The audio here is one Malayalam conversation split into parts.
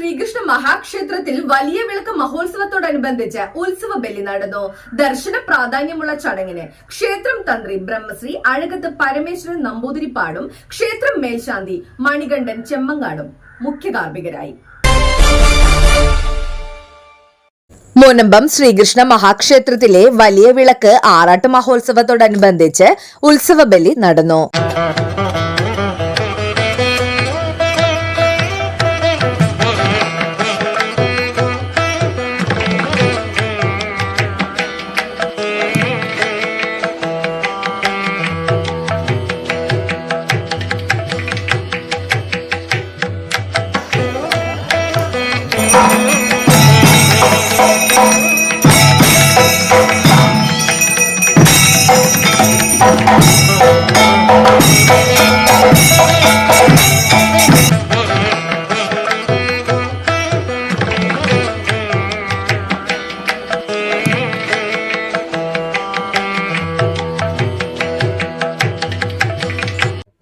ശ്രീകൃഷ്ണ മഹാക്ഷേത്രത്തിൽ വലിയ വിളക്ക് മഹോത്സവത്തോടനുബന്ധിച്ച് ഉത്സവ ബലി നടന്നു. ദർശന പ്രാധാന്യമുള്ള ചടങ്ങിന് ക്ഷേത്രം തന്ത്രി ബ്രഹ്മശ്രീ അഴകത്ത് പരമേശ്വരൻ നമ്പൂതിരിപ്പാടും ക്ഷേത്രം മേൽശാന്തി മണികണ്ഠൻ ചെമ്മങ്ങാടും മുഖ്യ കാർമ്മികരായി. മുനമ്പം ശ്രീകൃഷ്ണ മഹാക്ഷേത്രത്തിലെ വലിയ വിളക്ക് ആറാട്ട് മഹോത്സവത്തോടനുബന്ധിച്ച് ഉത്സവ ബലി നടന്നു.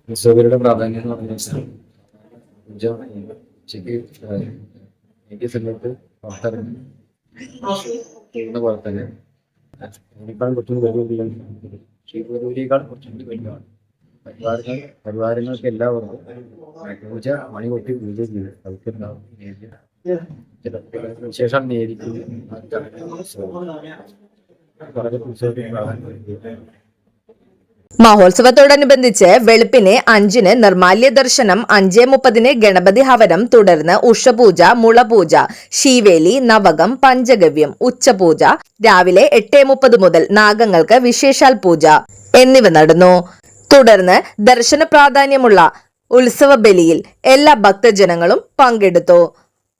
ഉത്സവരുടെ പ്രാധാന്യം എന്ന് പറഞ്ഞാൽ സമയത്ത് പുറത്തിറങ്ങുന്ന പോലെ തന്നെ അതിനേക്കാളും കുറച്ചും കൂടി വലിയ ശ്രീപൂരൂരിയേക്കാളും കുറച്ചും കൂടി വലിയതാണ്. പരിവാരങ്ങൾക്ക് എല്ലാവർക്കും പൂജ മണി കൊട്ടി പൂജ ചെയ്ത് അവർക്കുണ്ടാവും വിശേഷം നേരിട്ട് വളരെ ഉത്സവത്തിന് പ്രാധാന്യം. മഹോത്സവത്തോടനുബന്ധിച്ച് വെളുപ്പിന് 5-ന് നിർമാല്യ ദർശനം, 5:30-ന് ഗണപതി ഹവനം, തുടർന്ന് ഉഷപൂജ, മുളപൂജ, ശീവേലി, നവകം, പഞ്ചഗവ്യം, ഉച്ചപൂജ, രാവിലെ 8:30 മുതൽ നാഗങ്ങൾക്ക് വിശേഷാൽ പൂജ എന്നിവ നടന്നു. തുടർന്ന് ദർശന പ്രാധാന്യമുള്ള ഉത്സവ ബലിയിൽ എല്ലാ ഭക്തജനങ്ങളും പങ്കെടുത്തു.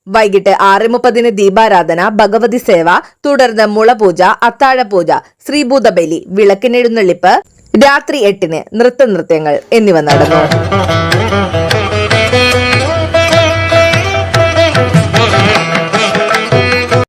വൈകിട്ട് 6:30-ന് ദീപാരാധന, ഭഗവതി സേവ, തുടർന്ന് മുളപൂജ, അത്താഴപൂജ, ശ്രീഭൂതബലി, വിളക്കിനെഴുന്നള്ളിപ്പ്, രാത്രി 8-ന് നൃത്തങ്ങൾ എന്നിവ നടന്നു.